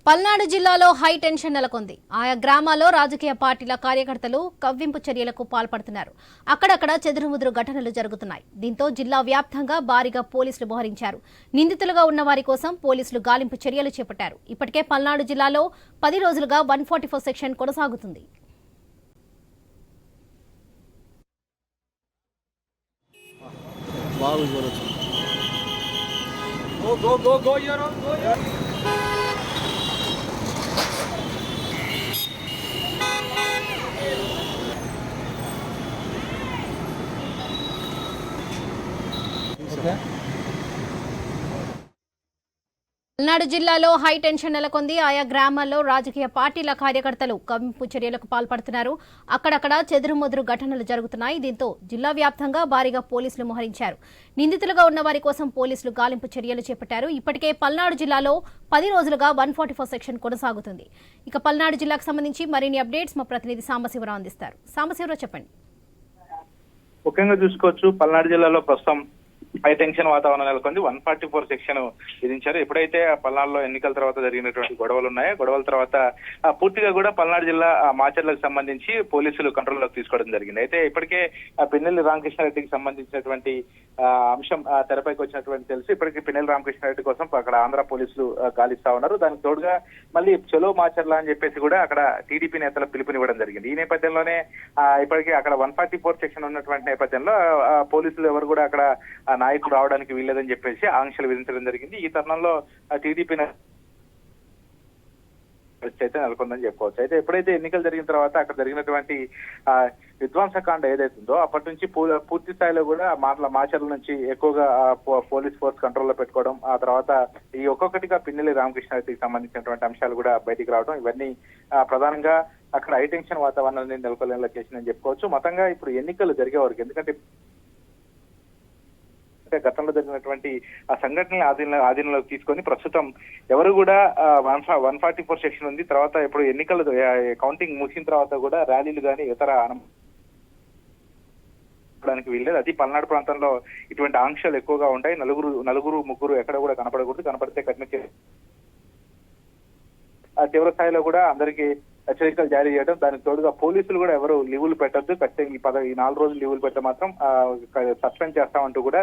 పల్నాడు జిల్లాలో high tension నెలకొంది. ఆయా గ్రామాల్లో రాజకీయ పార్టీల కార్యకర్తలు కవ్వింపు చర్యలకు పాల్పడుతున్నారు. అక్కడక్కడ చెదురుముదురు ఘటనలు జరుగుతున్నాయి. దీంతో జిల్లా వ్యాప్తంగా భారీగా పోలీసులు మోహరించారు. నిందితులుగా ఉన్న వారి కోసం పోలీసులు గాలింపు చర్యలు చేపట్టారు. ఇప్పటికే పల్నాడు జిల్లాలో 10 రోజులుగా 144 సెక్షన్ కొనసాగుతుంది. పల్నాడు జిల్లాలో హై టెన్షన్ నెలకొంది. ఆయా గ్రామాల్లో రాజకీయ పార్టీల కార్యకర్తలు కవ్వింపు చర్యలకు పాల్పడుతున్నారు. అక్కడక్కడ చెదురుముదురు ఘటనలు జరుగుతున్నాయి. దీంతో జిల్లా వ్యాప్తంగా భారీగా పోలీసులు మోహరించారు. నిందితులుగా ఉన్న వారి కోసం పోలీసులు గాలింపు చర్యలు చేపట్టారు. ఇప్పటికే పల్నాడు జిల్లాలో 10 రోజులుగా 144 సెక్షన్ కొనసాగుతుంది. ఇక పల్నాడు జిల్లాకు సంబంధించి మరిన్ని అప్డేట్స్ మా ప్రతినిధి సాంబశివరావు అందిస్తారు. సాంబశివరావు, చెప్పండి. ముఖ్యంగా చూసుకోవచ్చు, పల్నాడు జిల్లాలో ప్రస్తుతం హై టెన్షన్ వాతావరణం నెలకొంది. 144 సెక్షన్ విధించారు. ఎప్పుడైతే పల్నాడులో ఎన్నికల తర్వాత జరిగినటువంటి గొడవలు ఉన్నాయో, గొడవల తర్వాత పూర్తిగా కూడా పల్నాడు జిల్లా మాచర్లకు సంబంధించి పోలీసులు కంట్రోల్లోకి తీసుకోవడం జరిగింది. అయితే ఇప్పటికే పిన్నెల్లి రామకృష్ణారెడ్డికి సంబంధించినటువంటి అంశం తెరపైకి వచ్చినటువంటి తెలుసు. ఇప్పటికీ పిన్నెల్లి రామకృష్ణారెడ్డి కోసం అక్కడ ఆంధ్ర పోలీసులు గాలిస్తా ఉన్నారు. దానికి తోడుగా మళ్ళీ చలో మాచర్ల అని చెప్పేసి కూడా అక్కడ టీడీపీ నేతల పిలుపునివ్వడం జరిగింది. ఈ నేపథ్యంలోనే ఇప్పటికీ అక్కడ 144 సెక్షన్ ఉన్నటువంటి నేపథ్యంలో పోలీసులు ఎవరు కూడా అక్కడ నాయకులు రావడానికి వీల్లేదని చెప్పేసి ఆంక్షలు విధించడం జరిగింది. ఈ తరుణంలో టీడీపీ పరిస్థితి అయితే నెలకొందని చెప్పుకోవచ్చు. అయితే ఎప్పుడైతే ఎన్నికలు జరిగిన తర్వాత అక్కడ జరిగినటువంటి విధ్వంసకాండ ఏదైతుందో అప్పటి నుంచి పూర్తి స్థాయిలో కూడా మాచర్ల నుంచి ఎక్కువగా పోలీస్ ఫోర్స్ కంట్రోల్లో పెట్టుకోవడం, ఆ తర్వాత ఈ ఒక్కొక్కటిగా పిన్నెల్లి రామకృష్ణారెడ్డికి సంబంధించినటువంటి అంశాలు కూడా బయటికి రావడం, ఇవన్నీ ప్రధానంగా అక్కడ హై టెన్షన్ వాతావరణాన్ని నెలకొల్లేలా చేసిందని చెప్పుకోవచ్చు. మొత్తంగా ఇప్పుడు ఎన్నికలు జరిగే వరకు, ఎందుకంటే గతంలో జరిగినటువంటి ఆ సంఘటనలు ఆధీనంలోకి తీసుకొని ప్రస్తుతం ఎవరు కూడా 144 సెక్షన్ ఉంది. తర్వాత ఇప్పుడు ఎన్నికలు కౌంటింగ్ ముగిసిన తర్వాత కూడా ర్యాలీలు కానీ ఇతర వీల్లేదు. అది పల్నాడు ప్రాంతంలో ఇటువంటి ఆంక్షలు ఎక్కువగా ఉంటాయి. నలుగురు ముగ్గురు ఎక్కడ కూడా కనపడకూడదు. కనపడితే కఠిన తీవ్ర స్థాయిలో కూడా అందరికీ హెచ్చరికలు జారీ చేయడం, దానికి తోడుగా పోలీసులు కూడా ఎవరు లీవులు పెట్టద్దు, ఖచ్చితంగా ఈ 4 రోజులు లీవులు పెడితే మాత్రం సస్పెండ్ చేస్తామంటూ కూడా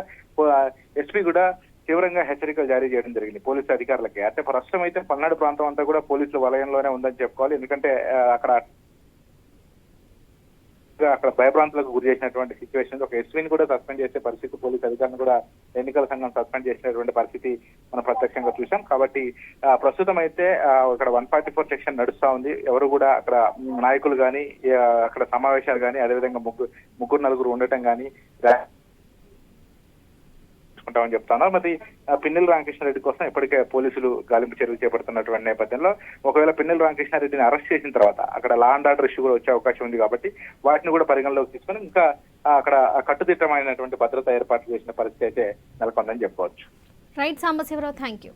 ఎస్పీ కూడా తీవ్రంగా హెచ్చరికలు జారీ చేయడం జరిగింది పోలీసు అధికారులకి. అయితే ప్రస్తుతం అయితే పల్నాడు ప్రాంతం అంతా కూడా పోలీసుల వలయంలోనే ఉందని చెప్పుకోవాలి. ఎందుకంటే అక్కడ భయభ్రాంతులకు గురి చేసినటువంటి సిచ్యువేషన్, ఒక ఎస్పీని కూడా సస్పెండ్ చేసే పరిస్థితి, పోలీసు అధికారులను కూడా ఎన్నికల సంఘం సస్పెండ్ చేసినటువంటి పరిస్థితి మనం ప్రత్యక్షంగా చూసాం. కాబట్టి ప్రస్తుతం అయితే అక్కడ 144 సెక్షన్ నడుస్తా ఉంది. ఎవరు కూడా అక్కడ నాయకులు కానీ అక్కడ సమావేశాలు కానీ అదేవిధంగా ముగ్గురు నలుగురు ఉండటం కానీ ఉంటామని చెప్తున్నారు. మరి పిన్నెల్లి రామకృష్ణారెడ్డి కోసం ఇప్పటికే పోలీసులు గాలింపు చర్యలు చేపడుతున్నటువంటి నేపథ్యంలో ఒకవేళ పిన్నెల్లి రామకృష్ణారెడ్డిని అరెస్ట్ చేసిన తర్వాత అక్కడ లా అండ్ ఆర్డర్ ఇష్యూ కూడా వచ్చే అవకాశం ఉంది. కాబట్టి వాటిని కూడా పరిగణలోకి తీసుకొని ఇంకా అక్కడ కట్టుదిట్టమైనటువంటి భద్రతా ఏర్పాట్లు చేసిన పరిస్థితి అయితే నెలకొందని చెప్పుకోవచ్చు. Right Sambasivarao, thank you.